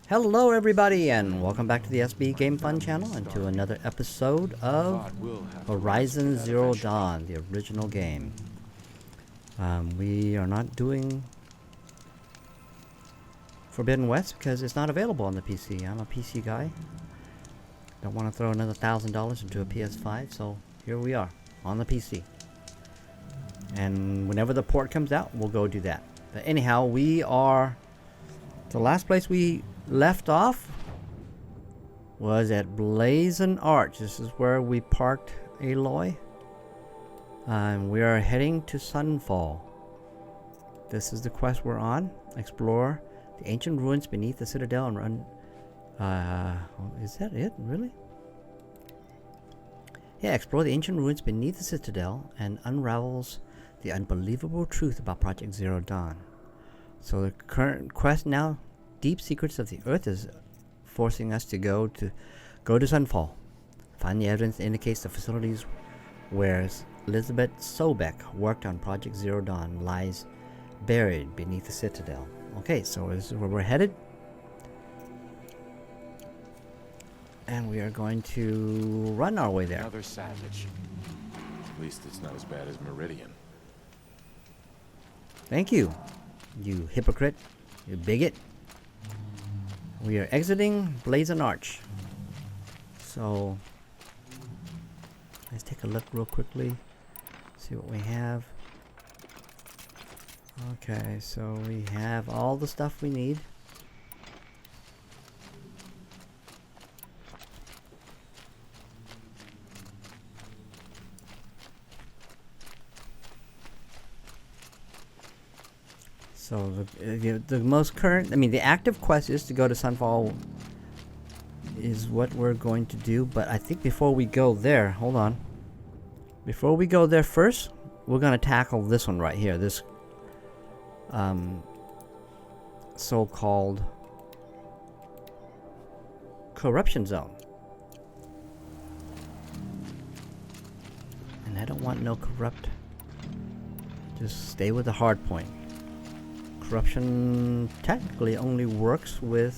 Hello everybody and welcome back to the SBGameFun channel and to another episode of Horizon Zero Dawn, the original game. We are not doing Forbidden West because it's not available on the PC. I'm a PC guy. Don't want to throw another $1,000 into a PS5, so here we are on the PC. And whenever the port comes out, we'll go do that. But anyhow, we are... The last place we left off was at Blazon Arch. This is where we parked Aloy. We are heading to Sunfall. This is the quest we're on. Explore the ancient ruins beneath the citadel and run... is that it? Really? Yeah, explore the ancient ruins beneath the citadel and unravels the unbelievable truth about Project Zero Dawn. So the current quest now, Deep Secrets of the Earth, is forcing us to go to Sunfall. Find the evidence that indicates the facilities where Elizabeth Sobeck worked on Project Zero Dawn lies buried beneath the citadel. Okay, so this is where we're headed. And we are going to run our way there. Another savage. At least it's not as bad as Meridian. Thank you, you hypocrite, you bigot. We are exiting Blazon Arch. So, let's take a look real quickly. See what we have. Okay, so we have all the stuff we need. So the most current, the active quest is to go to Sunfall is what we're going to do. But I think before we go there, hold on. Before we go there first, we're going to tackle this one right here. This so-called corruption zone. And I don't want no corrupt. Just stay with the hard point. Corruption technically only works with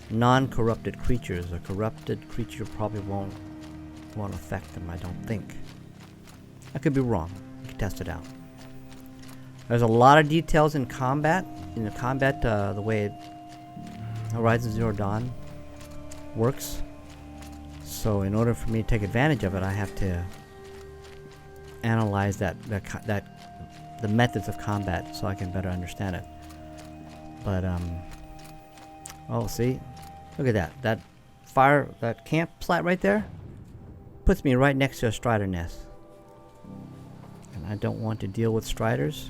non-corrupted creatures. A corrupted creature probably won't affect them, I don't think. I could be wrong. You can test it out. There's a lot of details in combat. In the combat, the way Horizon Zero Dawn works. So in order for me to take advantage of it, I have to analyze the methods of combat so I can better understand it. But oh, see, look at that fire, that campsite right there puts me right next to a strider nest, and I don't want to deal with striders.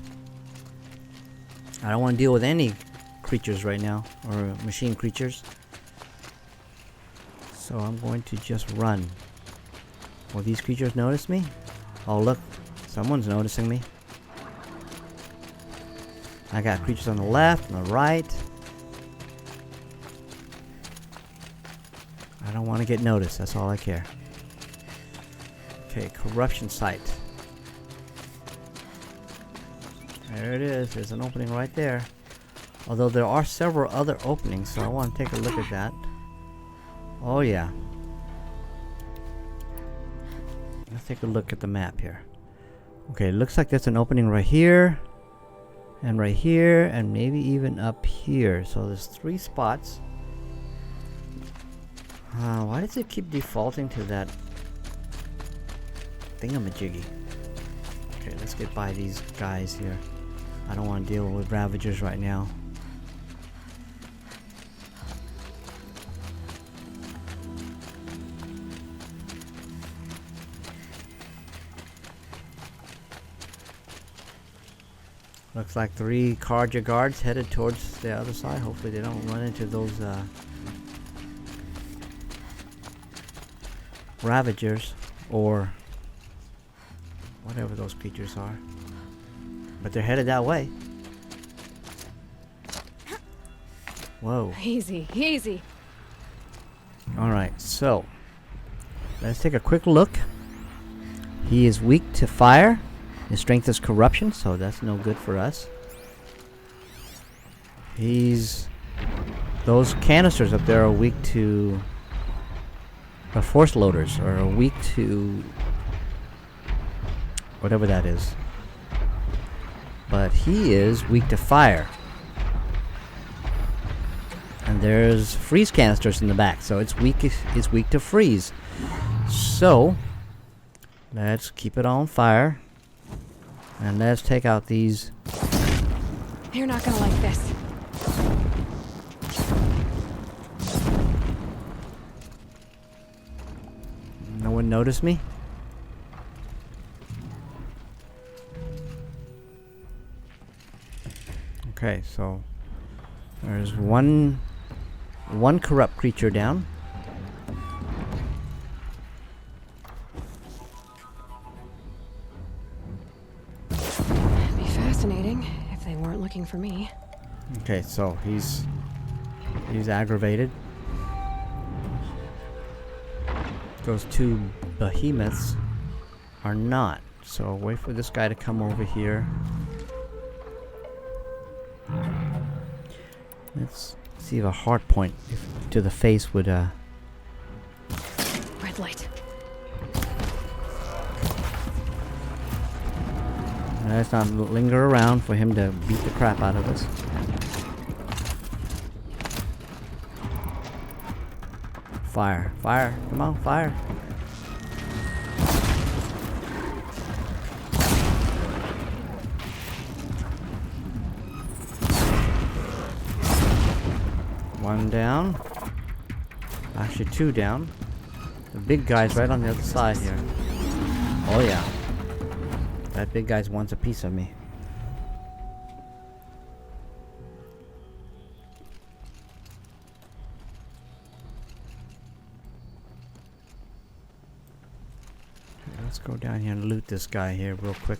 I don't want to deal with any creatures right now, or machine creatures, so I'm going to just run. Will these creatures notice me? Oh look, someone's noticing me. I got creatures on the left and the right. I don't want to get noticed, that's all I care. Okay, corruption site. There it is, there's an opening right there. Although there are several other openings, so I want to take a look at that. Oh yeah. Let's take a look at the map here. Okay, it looks like there's an opening right here. And right here, and maybe even up here. So there's 3 spots. Why does it keep defaulting to that thingamajiggy? Okay, let's get by these guys here. I don't want to deal with Ravagers right now. Looks like 3 Carja guards headed towards the other side. Hopefully they don't run into those Ravagers or whatever those creatures are. But they're headed that way. Whoa. Easy, easy. Alright, so let's take a quick look. He is weak to fire. His strength is corruption, so that's no good for us. He's those canisters up there are weak to force loaders, or are weak to whatever that is. But he is weak to fire. And there's freeze canisters in the back, so it's weak to freeze. So let's keep it on fire. And let's take out these. You're not gonna like this. No one noticed me? Okay, so there's one corrupt creature down. It'd be fascinating if they weren't looking for me. Okay, so he's aggravated. Those two behemoths are not. So wait for this guy to come over here. Let's see if a hard point to the face would Red light. let's not linger around for him to beat the crap out of us. Fire, fire, come on, fire. One down. Actually, two down. The big guy's right on the other side here. Oh yeah. That big guy's wants a piece of me. Okay, let's go down here and loot this guy here real quick.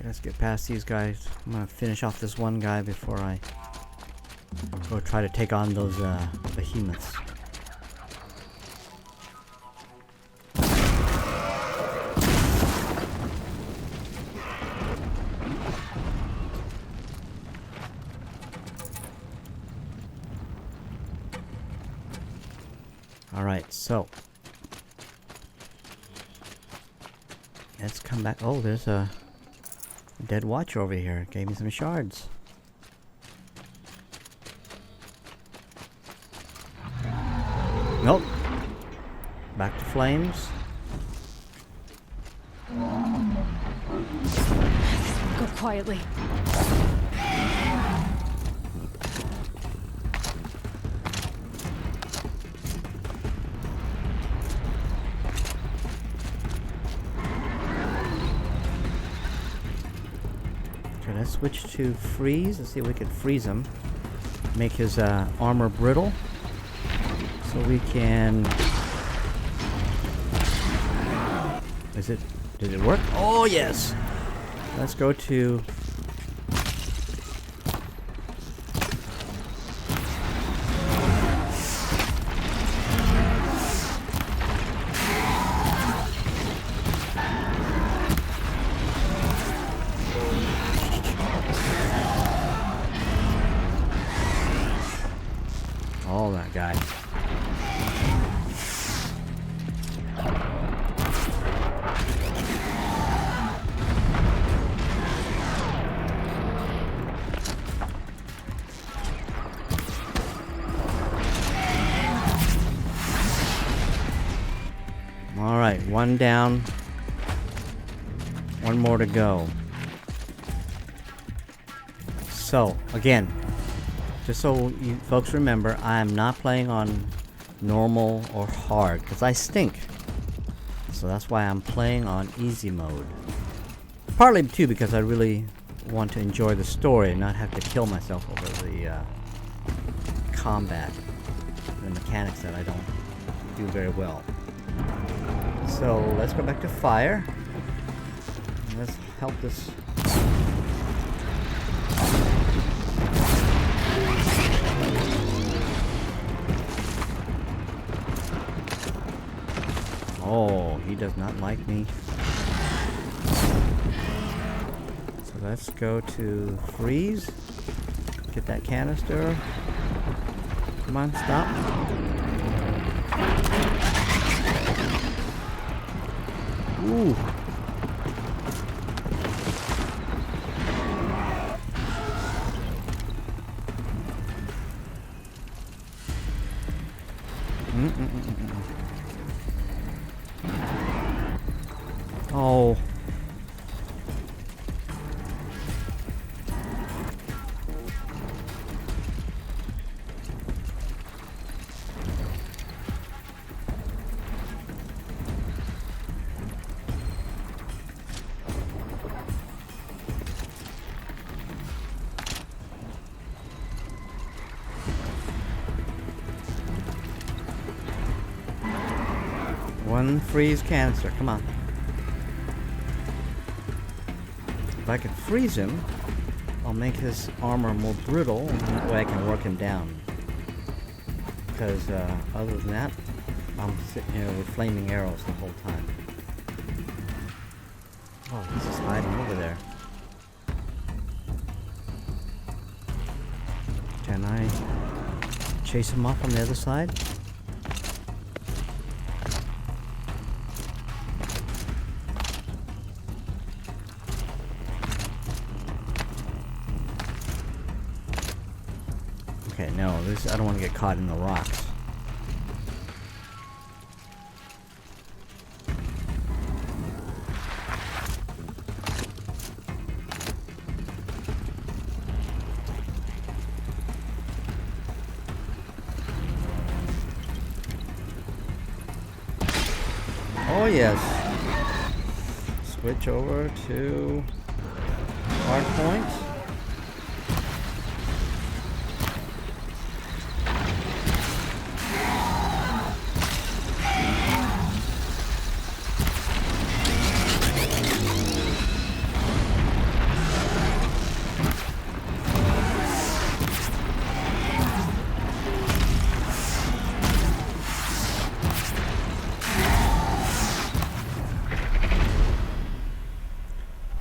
Let's get past these guys. I'm gonna finish off this one guy before I go try to take on those behemoths. Alright, so let's come back. Oh, there's a dead watcher over here. Gave me some shards. Nope. Back to flames. Go quietly. Okay, let's switch to freeze. Let's see if we can freeze him. Make his armor brittle. So we can... Did it work? Oh yes! Let's go to... Oh, that guy. Alright, one down. One more to go. So, again, just so you folks remember, I am not playing on normal or hard, because I stink. So that's why I'm playing on easy mode. Partly, too, because I really want to enjoy the story and not have to kill myself over the combat. The mechanics that I don't do very well. So let's go back to fire. Let's help this. Oh, he does not like me. let's go to freeze. Get that canister. Come on, stop. Ooh. Oh. One freeze canister, come on. If I can freeze him, I'll make his armor more brittle, and that way I can work him down. Because other than that, I'm sitting here with flaming arrows the whole time. Oh, he's just hiding over there. Can I chase him off on the other side? Okay, no, I don't want to get caught in the rocks. Oh yes. Switch over to hard points.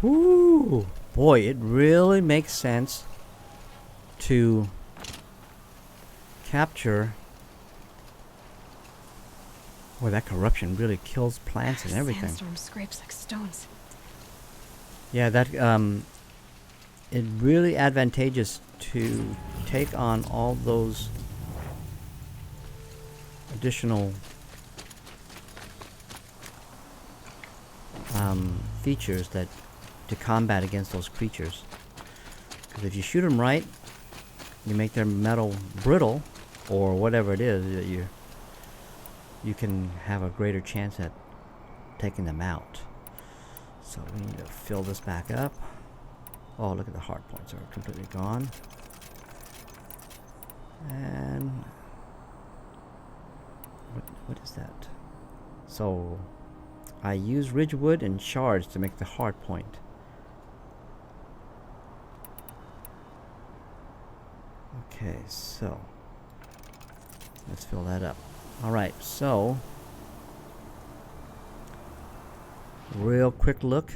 Ooh, boy, it really makes sense to capture. Boy, that corruption really kills plants and everything. Sandstorm scrapes like stones. Yeah, that it really advantageous to take on all those additional features that to combat against those creatures. Because if you shoot them right, you make their metal brittle, or whatever it is that you can have a greater chance at taking them out. So we need to fill this back up. Oh, look at the hard points are completely gone. And what is that? So I use ridgewood and shards to make the hard point. Okay, so let's fill that up. Alright, so real quick look.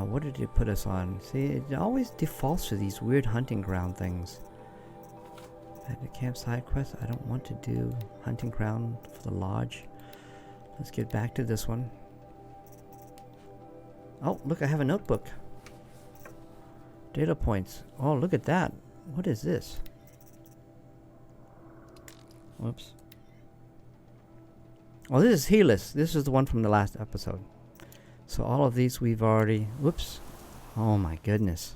What did it put us on? See, it always defaults to these weird hunting ground things. At the campsite quest, I don't want to do hunting ground for the lodge. Let's get back to this one. Oh, look, I have a notebook. Data points. Oh, look at that. What is this? Whoops. Oh, this is Helix. This is the one from the last episode. So all of these we've already... Whoops. Oh my goodness.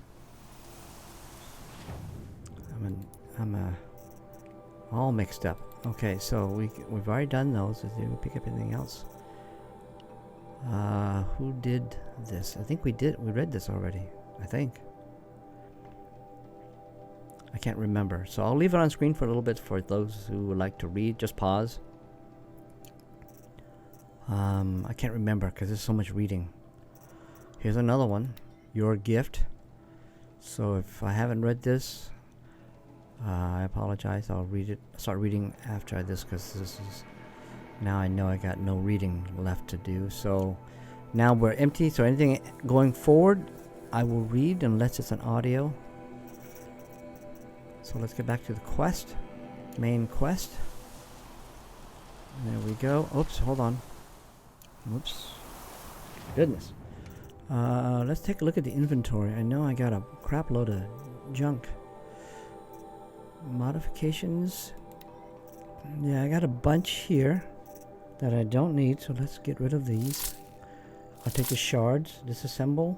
I'm all mixed up. Okay, so we've already done those. Did we pick up anything else? Who did this? I think we did. We read this already. I think. I can't remember. So I'll leave it on screen for a little bit for those who would like to read. Just pause. I can't remember because there's so much reading. Here's another one. Your gift. So if I haven't read this, I apologize. I'll read it. Start reading after this because this is now I know I got no reading left to do. So Now we're empty, so anything going forward, I will read unless it's an audio. So let's get back to the quest. Main quest. There we go. Oops, hold on. Oops. Goodness. Let's take a look at the inventory. I know I got a crap load of junk. Modifications. Yeah, I got a bunch here that I don't need, so let's get rid of these. I'll take the shards, disassemble.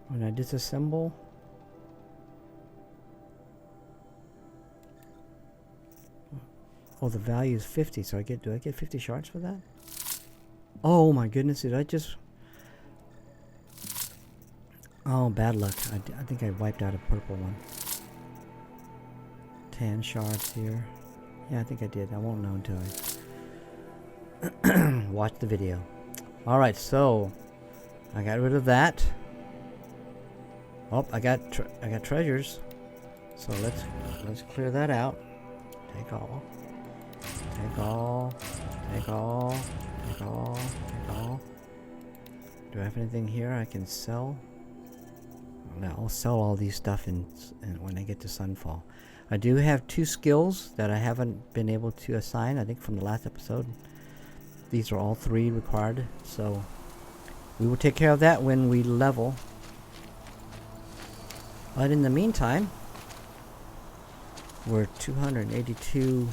When I disassemble, oh, the value is 50, so do I get 50 shards for that? Oh my goodness, did I just... Oh, bad luck. I think I wiped out a purple one. 10 shards here. Yeah, I think I did. I won't know until I watch the video. Alright, so I got rid of that. Oh, I got treasures. So let's clear that out. Take all. Take all. Take all. Take all. Take all. Do I have anything here I can sell? No, I'll sell all these stuff when I get to Sunfall. I do have 2 skills that I haven't been able to assign, I think from the last episode. These are all 3 required, so we will take care of that when we level. But in the meantime, we're 282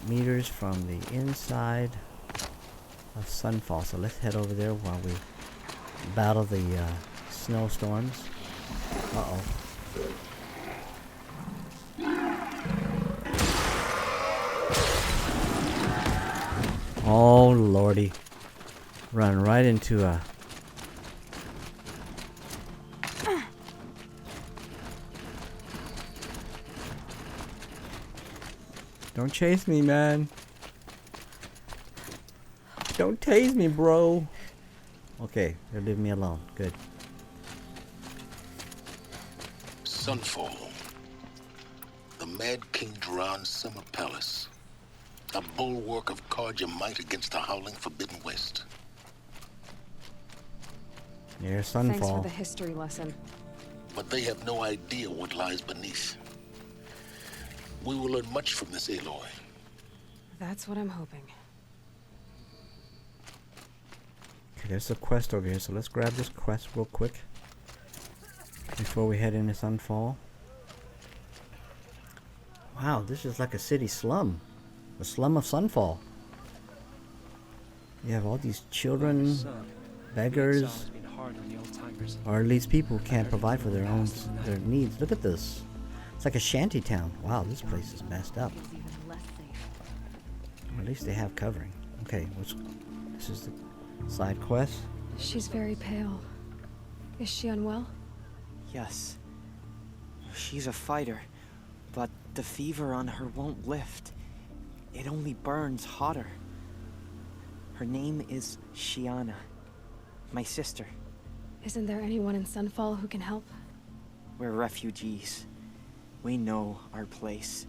meters from the inside of Sunfall, so let's head over there while we battle the snowstorms. Uh-oh. Oh lordy. Run right into a... Don't chase me, man. Don't tase me, bro. Okay, they'll leave me alone. Good. Sunfall. The Mad King Duran's summer palace. A bulwark of Karja might against the howling Forbidden West. Near Sunfall. Thanks for the history lesson. But they have no idea what lies beneath. We will learn much from this Aloy. That's what I'm hoping. Okay, there's a quest over here, so let's grab this quest real quick before we head into Sunfall. Wow, this is like a city slum. The slum of Sunfall. You have all these children, beggars, or at least people who can't provide for their needs. Look at this. It's like a shanty town. Wow, this place is messed up. Or at least they have covering. Okay, this is the side quest. She's very pale. Is she unwell? Yes. She's a fighter, but the fever on her won't lift. It only burns hotter. Her name is Shiana, my sister. Isn't there anyone in Sunfall who can help? We're refugees. We know our place.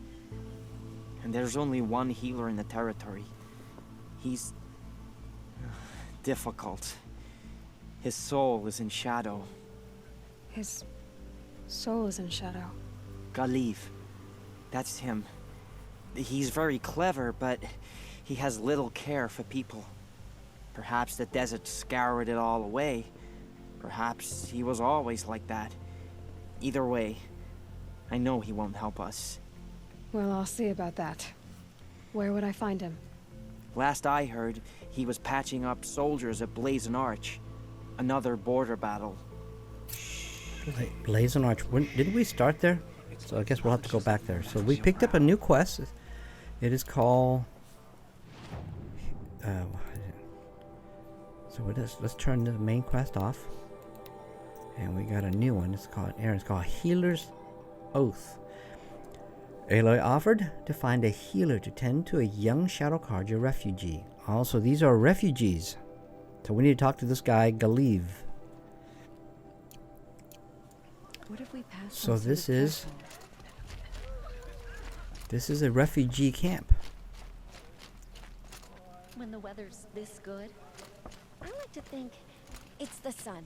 And there's only one healer in the territory. He's... difficult. His soul is in shadow. His soul is in shadow. Galiv. That's him. He's very clever, but he has little care for people. Perhaps the desert scoured it all away. Perhaps he was always like that. Either way, I know he won't help us. Well, I'll see about that. Where would I find him? Last I heard, he was patching up soldiers at Blazon Arch. Another border battle. Blazon Arch. Didn't we start there? So I guess we'll have to go back there. So we picked up a new quest. It is called... so let's turn the main quest off. And we got a new one. It's called Healer's Oath. Aloy offered to find a healer to tend to a young Shadow Karja refugee. Also, these are refugees. So we need to talk to this guy, Galiv. What if we pass So this is a refugee camp. When the weather's this good, I like to think it's the sun,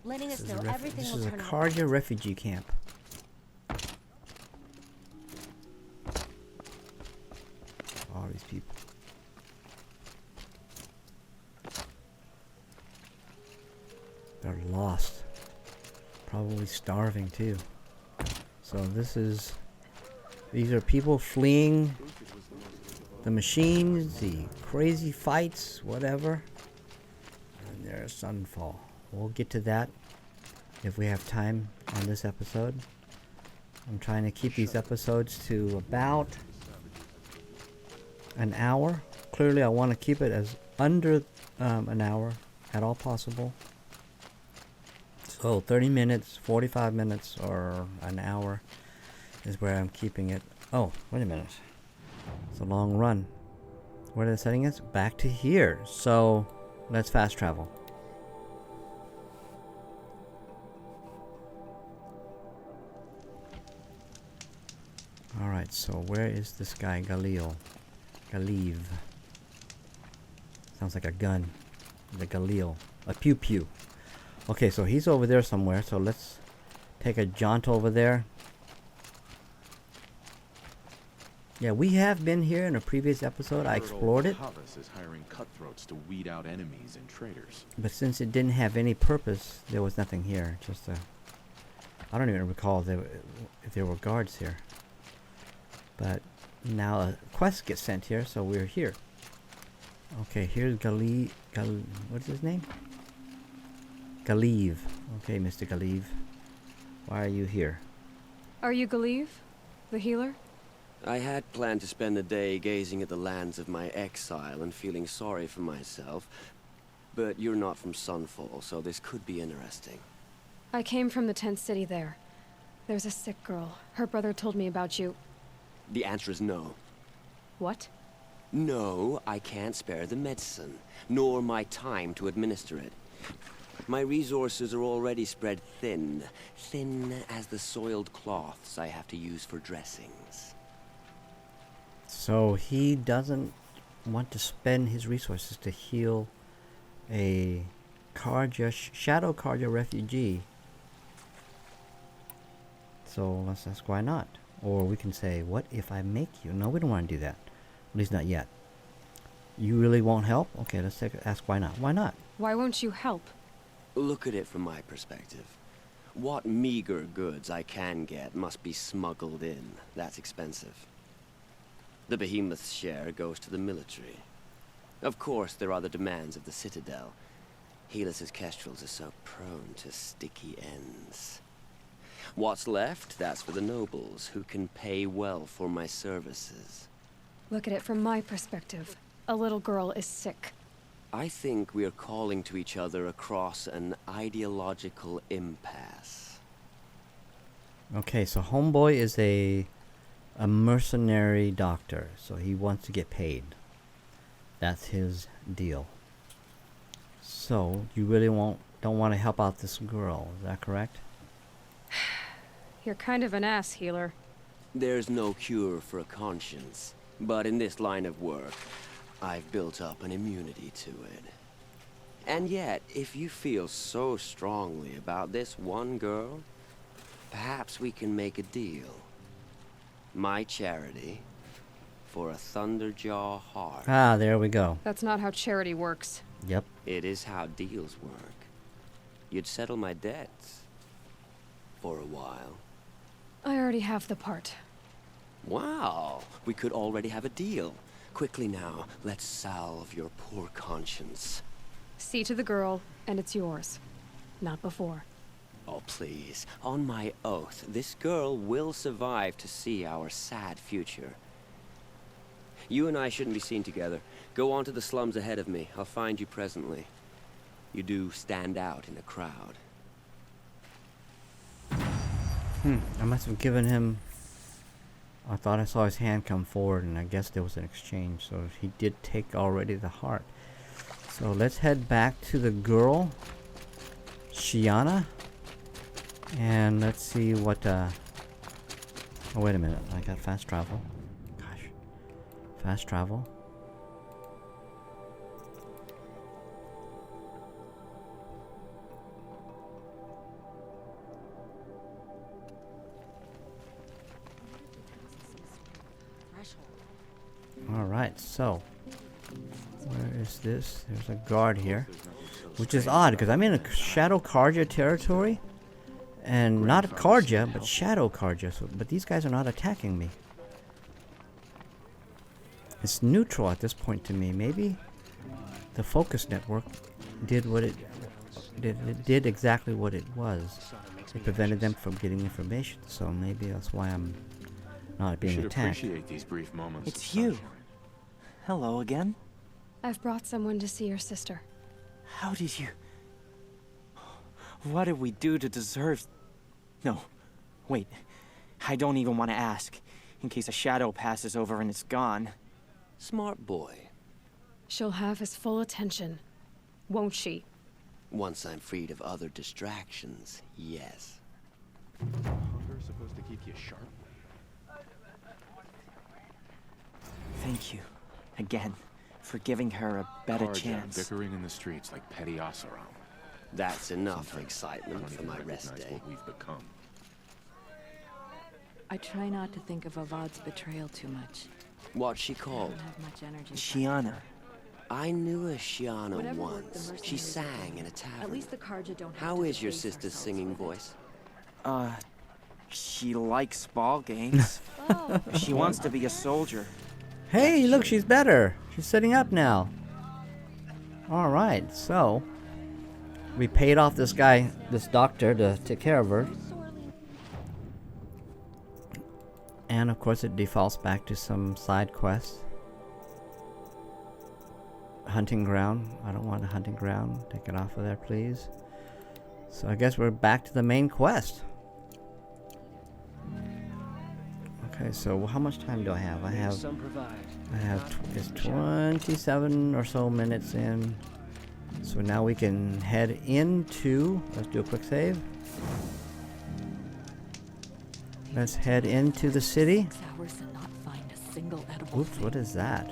letting This us is know a, everything this will is a turn out. Karja refugee camp. All these people. They're lost. Probably starving too. So these are people fleeing the machines, the crazy fights, whatever. And there's Sunfall. We'll get to that if we have time on this episode. I'm trying to keep these episodes to about an hour. Clearly I want to keep it as under an hour at all possible. So 30 minutes, 45 minutes, or an hour is where I'm keeping it. Oh, wait a minute. It's a long run. Where the setting is? Back to here. So let's fast travel. Alright, so where is this guy, Galil? Galiv. Sounds like a gun. The Galil. A pew pew. Okay, so he's over there somewhere, so let's take a jaunt over there. Yeah, we have been here in a previous episode. I explored it. Havas is hiring cutthroats to weed out enemies and traitors. But since it didn't have any purpose, there was nothing here. Just a... I don't even recall if there were guards here. But now a quest gets sent here, so we're here. Okay, here's what's his name? Galiv. Okay, Mr. Galiv. Why are you here? Are you Galiv? The healer? I had planned to spend the day gazing at the lands of my exile and feeling sorry for myself, but you're not from Sunfall, so this could be interesting. I came from the tent city there. There's a sick girl. Her brother told me about you. The answer is no. What? No, I can't spare the medicine, nor my time to administer it. My resources are already spread thin, thin as the soiled cloths I have to use for dressings. So he doesn't want to spend his resources to heal a Shadow Karja refugee. So let's ask why not. Or we can say, what if I make you? No, we don't want to do that. At least not yet. You really won't help? Okay, let's ask why not. Why not? Why won't you help? Look at it from my perspective. What meager goods I can get must be smuggled in. That's expensive. The behemoth's share goes to the military. Of course, there are the demands of the Citadel. Helis's kestrels are so prone to sticky ends. What's left, that's for the nobles, who can pay well for my services. Look at it from my perspective. A little girl is sick. I think we are calling to each other across an ideological impasse. Okay, so Homeboy is a mercenary doctor, so he wants to get paid. That's his deal. So, you really don't want to help out this girl, is that correct? You're kind of an ass, healer. There's no cure for a conscience, but in this line of work, I've built up an immunity to it. And yet, if you feel so strongly about this one girl, perhaps we can make a deal. My charity for a Thunderjaw heart. Ah, there we go. That's not how charity works. Yep. It is how deals work. You'd settle my debts. For a while. I already have the part. Wow, we could already have a deal. Quickly now, let's salve your poor conscience. See to the girl, and it's yours. Not before. Oh, please. On my oath, this girl will survive to see our sad future. You and I shouldn't be seen together. Go on to the slums ahead of me. I'll find you presently. You do stand out in a crowd. I must have given him... I thought I saw his hand come forward, and I guess there was an exchange. So he did take already the heart. So let's head back to the girl, Shiana. And let's see what... Oh, wait a minute. I got fast travel. Gosh. Fast travel. Alright, so where is this? There's a guard here. Which is odd, because I'm in a Shadow Karja territory. And not Karja, but Shadow Karja. So, but these guys are not attacking me. It's neutral at this point to me. Maybe the focus network did what it did exactly what it was. It prevented them from getting information. So maybe that's why I'm not being attacked. Appreciate these brief moments. It's you. Hello again. I've brought someone to see your sister. How did you... What did we do to deserve... No. Wait. I don't even want to ask. In case a shadow passes over and it's gone. Smart boy. She'll have his full attention, won't she? Once I'm freed of other distractions, yes. Hunger's supposed to keep you sharp. Thank you. Again. For giving her a better Karja chance. bickering in the streets like petty Oseram. That's enough Sometimes excitement I don't for even my rest recognize day. what we've become. I try not to think of Avad's betrayal too much. What's she I called? don't have much energy. Shiana. I knew a Shiana Whatever work the once. She mercenaries sang do, in a tavern. At least the Karja don't have How to is your deface sister's ourselves singing with it. voice? She likes ball games. Oh, She wants to be a soldier. Hey, look, she's better. She's sitting up now. Alright, so we paid off this guy, this doctor, to take care of her. And of course it defaults back to some side quest. Hunting ground. I don't want a hunting ground. Take it off of there, please. So I guess we're back to the main quest. Okay, so how much time do I have? I have it's 27 or so minutes in. So now we can head into, let's do a quick save. Let's head into the city. 6 hours and not find a single edible Oops, thing. what is that?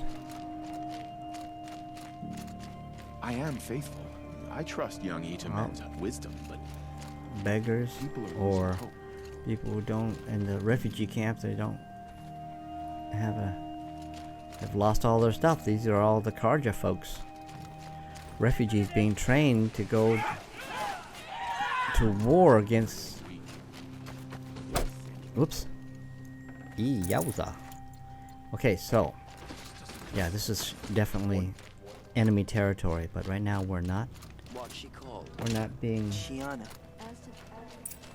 I am faithful. I trust young Itaman's wisdom, but Beggars people are losing or hope. people who don't, in the refugee camps, they don't have they've lost all their stuff. These are all the Karja folks. Refugees being trained to go to war against... Whoops. Yowza. Okay, so... Yeah, this is definitely enemy territory, but right now we're not. What's she called? We're not being Shiana.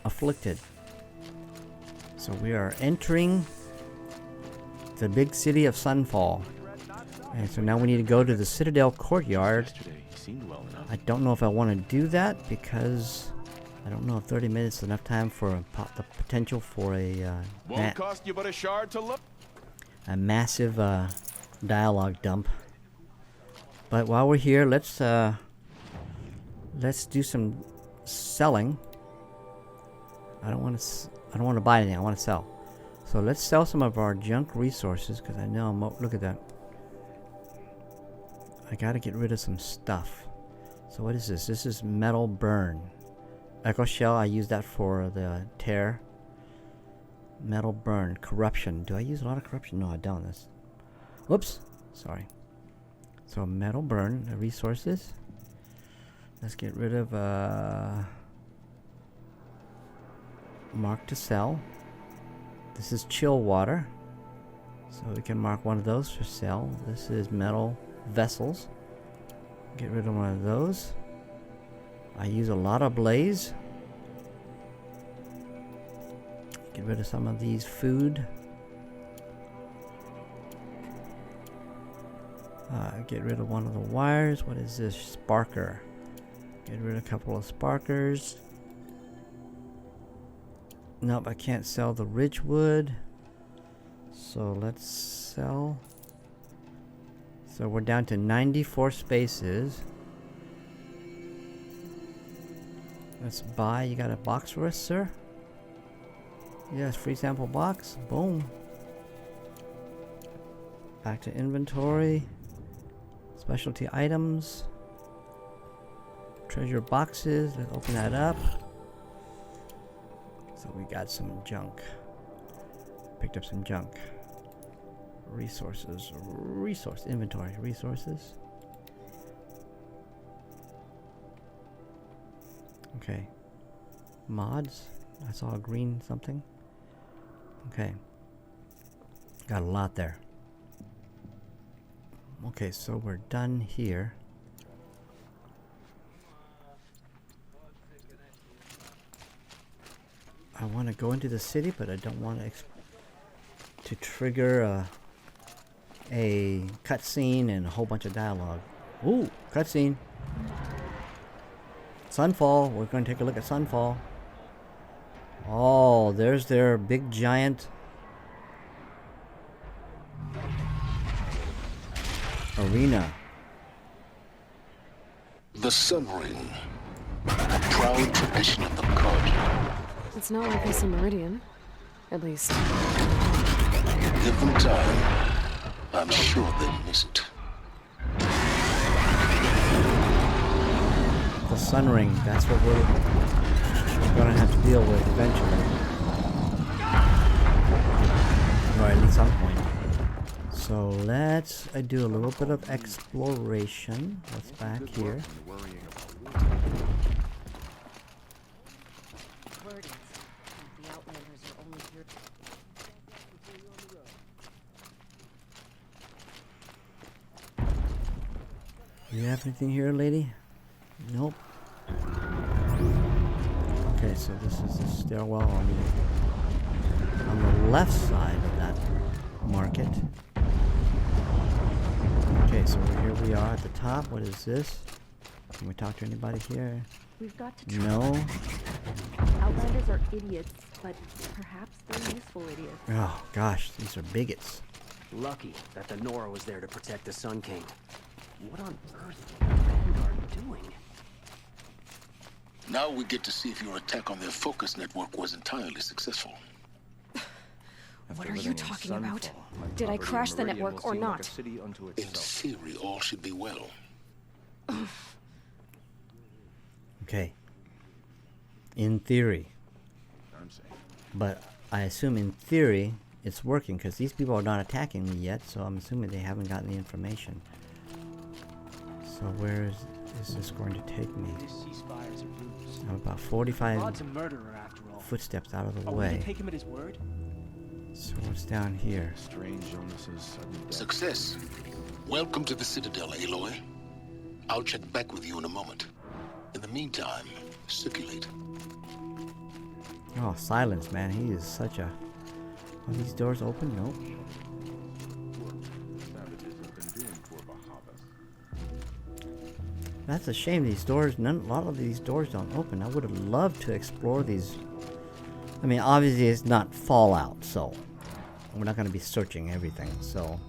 afflicted. So we are entering the big city of Sunfall. And so now we need to go to the Citadel Courtyard. Yesterday, he seemed well enough. I don't know if I want to do that because I don't know if 30 minutes is enough time for the potential for a Won't cost you but a shard to look. a massive dialogue dump. But while we're here, let's do some selling. I don't want to buy anything. I want to sell. So let's sell some of our junk resources because I know look at that. I gotta get rid of some stuff. So what is this? This is metal burn. Echo shell. I use that for the tear. Metal burn. Corruption. Do I use a lot of corruption? No, I don't. That's. Whoops. Sorry. So metal burn. The resources. Let's get rid of mark to sell. This is chill water. So we can mark one of those for sell. This is metal vessels. Get rid of one of those. I use a lot of blaze. Get rid of some of these food. Get rid of one of the wires. What is this? Sparker. Get rid of a couple of sparkers. Nope, I can't sell the ridgewood. So let's sell. So we're down to 94 spaces. Let's buy. You got a box for us, sir? Yes, free sample box. Boom. Back to inventory. Specialty items. Treasure boxes. Let's open that up. So we got some junk. Picked up some junk. Resources. Resource inventory. Resources. Okay. Mods. I saw a green something. Okay. Got a lot there. Okay, so we're done here. I want to go into the city, but I don't want to trigger a cutscene and a whole bunch of dialogue. Ooh, cutscene. Sunfall. We're going to take a look at Sunfall. Oh, there's their big giant arena. The Sun Ring, a proud tradition of the Carja. It's not like this in Meridian. At least. Give them time. I'm sure they'll miss it. The Sun Ring, that's what we're gonna have to deal with eventually. Or at least some point. So let's do a little bit of exploration. What's back here? Do you have anything here, lady? Nope. Okay, so this is the stairwell on the left side of that market. Okay, so here we are at the top. What is this? Can we talk to anybody here? We've got to No. Outlanders are idiots, but perhaps they're useful idiots. Oh gosh, these are bigots. Lucky that the Nora was there to protect the Sun King. What on earth is the Vanguard doing? Now we get to see if your attack on their focus network was entirely successful. What are you talking about? Did I crash the network or not? In theory, all should be well. Okay. In theory. But I assume in theory it's working because these people are not attacking me yet, so I'm assuming they haven't gotten the information. So where is this going to take me? I'm about 45 footsteps out of the way. Take him at his word? So what's down here? Strange illnesses. Success. Welcome to the Citadel, Aloy. I'll check back with you in a moment. In the meantime, circulate. Oh, silence, man. He is such a... Are these doors open? Nope. That's a shame. These doors, a lot of these doors don't open. I would have loved to explore these. I mean, obviously it's not Fallout, so we're not going to be searching everything, so.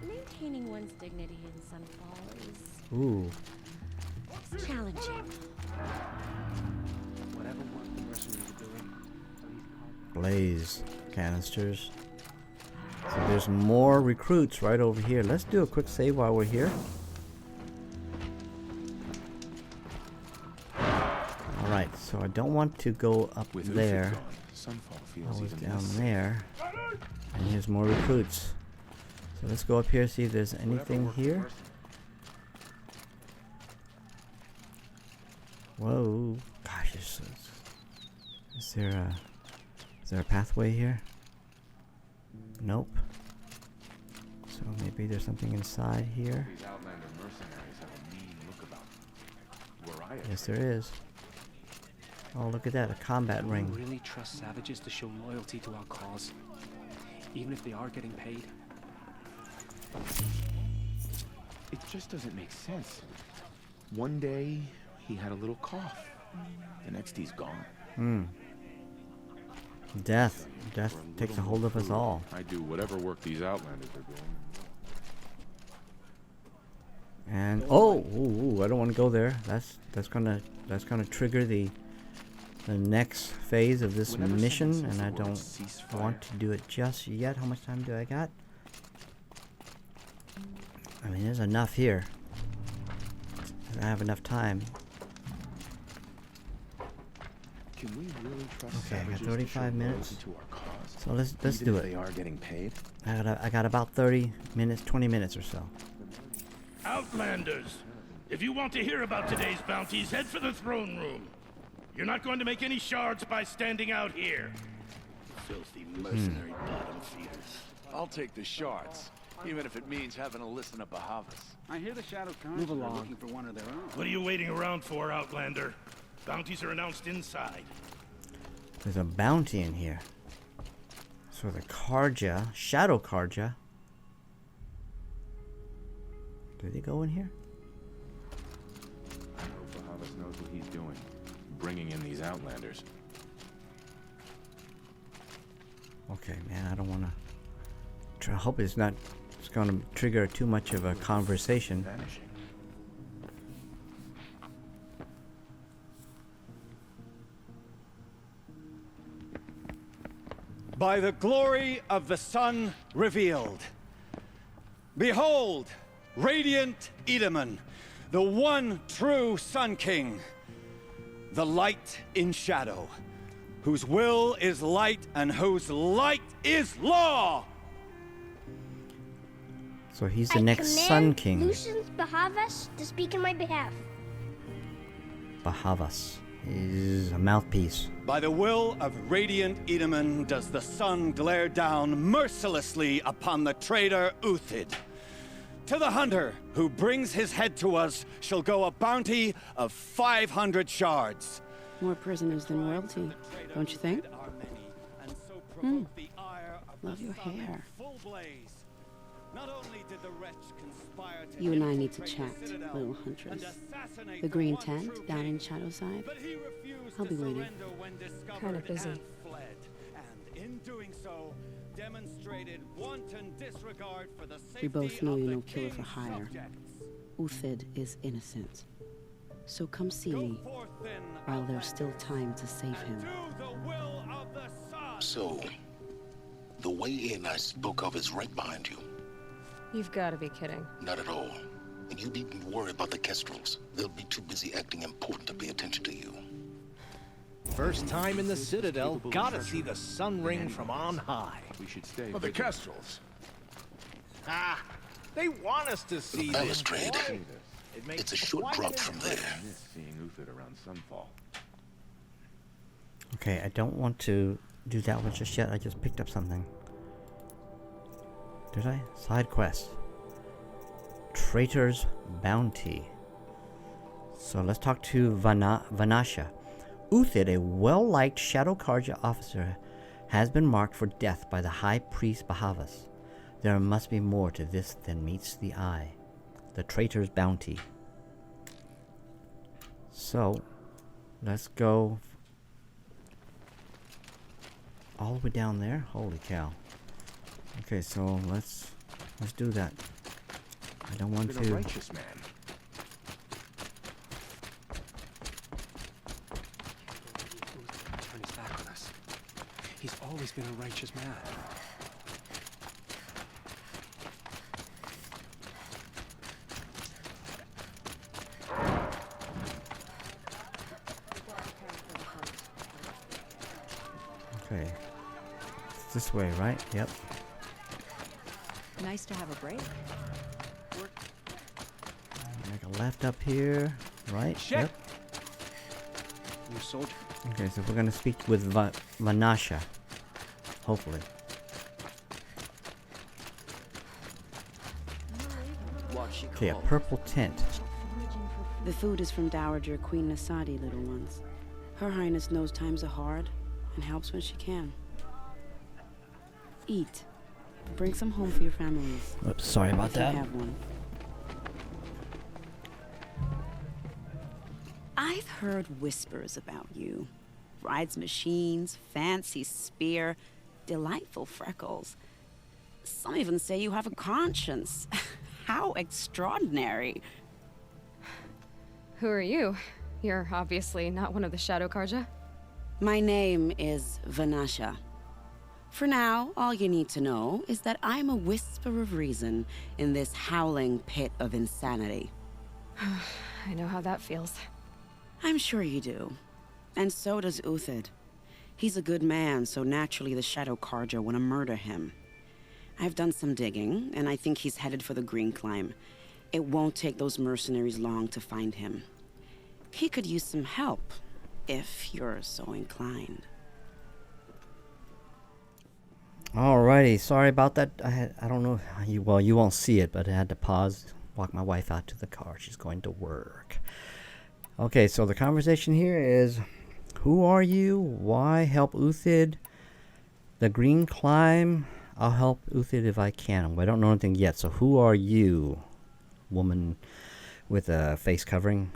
Maintaining one's dignity in Sunfall is Ooh. challenging. Whatever work the mercenaries are doing, Blaze canisters. So there's more recruits right over here. Let's do a quick save while we're here. Alright, so I don't want to go up there. I was down there. And here's more recruits. So let's go up here, see if there's anything here. Whoa. Gosh, is there a pathway here? Nope. So maybe there's something inside here. Yes, there is. Oh, look at that, a combat ring. Do we really trust savages to show loyalty to our cause, even if they are getting paid? It just doesn't make sense. One day, he had a little cough. The next, he's gone. Death takes a hold of us all. I do whatever work these Outlanders are doing. And ooh, I don't want to go there. That's gonna trigger the next phase of this mission, and I don't want to do it just yet. How much time do I got? I mean, there's enough here. I have enough time. Can we really trust Okay, I got savages to 35 show minutes. loyalty to our cause? So let's Even do if it. they are getting paid? I got about 30 minutes, 20 minutes or so. Outlanders, if you want to hear about today's bounties, head for the throne room. You're not going to make any shards by standing out here. Filthy mercenary bottom feeders. I'll take the shards, even if it means having to listen to Bahavas. I hear the Shadow Council are looking for one of their own. What are you waiting around for, Outlander? Bounties are announced inside. There's a bounty in here. So the Karja, Shadow Karja. Do they go in here? I hope Bahavas knows what he's doing. Bringing in these Outlanders. Okay, man, I don't want to. I hope it's not. It's going to trigger too much of a conversation. Vanishing. By the glory of the sun revealed. Behold, radiant Edaman, the one true Sun King. The light in shadow, whose will is light and whose light is law. So he's the next Sun King. Lucius Bahavas to speak in my behalf. Bahavas is a mouthpiece. By the will of radiant Edaman does the sun glare down mercilessly upon the traitor Uthid. To the hunter who brings his head to us shall go a bounty of 500 shards. More prisoners than royalty, don't you think? Love your hair. You and I need to chat, little huntress. The green tent down in Shadowside. I'll be waiting. Kinda busy. We both know you're no killer for hire. Uthid is innocent. So come see me while there's still time to save him. So, the way in I spoke of is right behind you. You've got to be kidding. Not at all. And you needn't worry about the Kestrels. They'll be too busy acting important to pay attention to you. First time in the Citadel, gotta see the sun ring from on high. We should stay. For the Kestrels. Ah, they want us to see The this. balustrade. It's a short drop from there. I miss seeing Uthid around Sunfall. Okay, I don't want to do that one just yet. I just picked up something. Did I? Side quest. Traitor's Bounty. So let's talk to Vanasha. Uthid, a well-liked Shadow Karja officer, has been marked for death by the High Priest Bahavas. There must be more to this than meets the eye. The Traitor's Bounty. So, let's go all the way down there. Holy cow. Okay, so let's do that. I don't want Been to. a righteous man. Turn his back on us. He's always been a righteous man. Okay. It's this way, right? Yep. Nice to have a break. Make a left up here, right? Check. Yep. New soldier. Okay, so we're gonna speak with Vanasha. Hopefully. Okay, a purple tent. The food is from Dowager Queen Nasadi, little ones. Her Highness knows times are hard and helps when she can. Eat. Bring some home for your families. Oops, sorry about if you that. have one. I've heard whispers about you. Rides machines, fancy spear, delightful freckles. Some even say you have a conscience. How extraordinary. Who are you? You're obviously not one of the Shadow Karja. My name is Vanasha. For now, all you need to know is that I'm a whisper of reason in this howling pit of insanity. I know how that feels. I'm sure you do. And so does Uthid. He's a good man, so naturally the Shadow Carja want to murder him. I've done some digging, and I think he's headed for the Green Climb. It won't take those mercenaries long to find him. He could use some help, if you're so inclined. Alrighty, sorry about that. I don't know. Well, you won't see it, but I had to pause, walk my wife out to the car. She's going to work. Okay, so the conversation here is, who are you? Why help Uthid? The Green Climb. I'll help Uthid if I can. But I don't know anything yet. So who are you, woman with a face covering?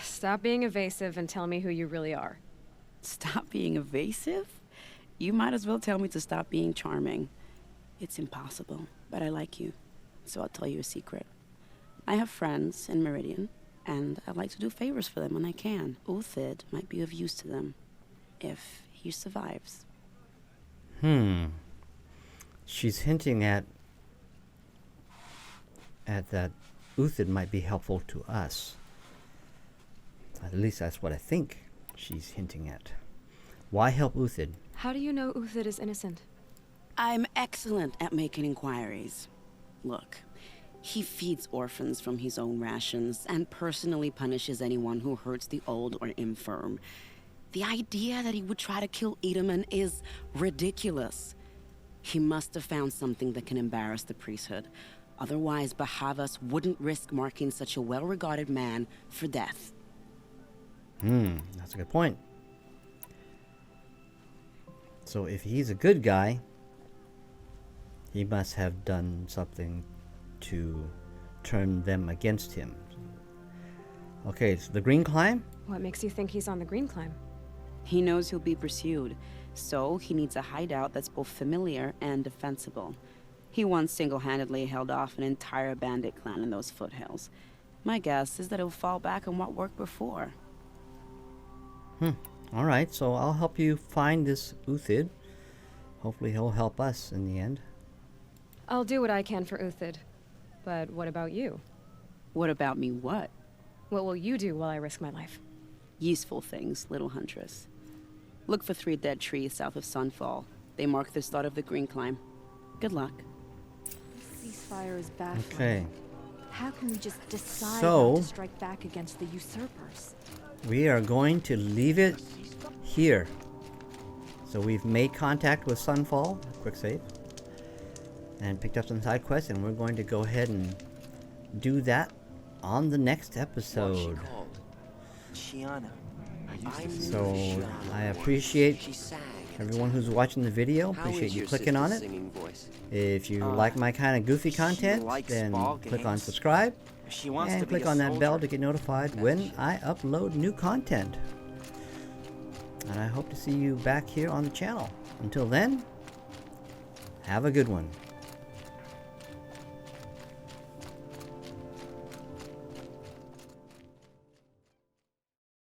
Stop being evasive and tell me who you really are. Stop being evasive? You might as well tell me to stop being charming. It's impossible, but I like you. So I'll tell you a secret. I have friends in Meridian, and I like to do favors for them when I can. Uthid might be of use to them, if he survives. She's hinting at that Uthid might be helpful to us. At least that's what I think she's hinting at. Why help Uthid? How do you know Uthid is innocent? I'm excellent at making inquiries. Look, he feeds orphans from his own rations and personally punishes anyone who hurts the old or infirm. The idea that he would try to kill Edelman is ridiculous. He must have found something that can embarrass the priesthood. Otherwise, Bahavas wouldn't risk marking such a well-regarded man for death. That's a good point. So if he's a good guy, he must have done something to turn them against him. Okay, so the Green Climb? What makes you think he's on the Green Climb? He knows he'll be pursued, so he needs a hideout that's both familiar and defensible. He once single-handedly held off an entire bandit clan in those foothills. My guess is that he'll fall back on what worked before. Alright, so I'll help you find this Uthid. Hopefully he'll help us in the end. I'll do what I can for Uthid. But what about you? What about me what? What will you do while I risk my life? Useful things, little huntress. Look for 3 dead trees south of Sunfall. They mark the start of the Green Climb. Good luck. This ceasefire is baffling. Okay. How can we just decide So, not to strike back against the usurpers? We are going to leave it here. So we've made contact with Sunfall, quick save, and picked up some side quests, and we're going to go ahead and do that on the next episode. So I appreciate everyone who's watching the video. Appreciate you clicking on it. If you like my kind of goofy content, then click on subscribe and click on that bell to get notified when I upload new content. And I hope to see you back here on the channel. Until then, have a good one.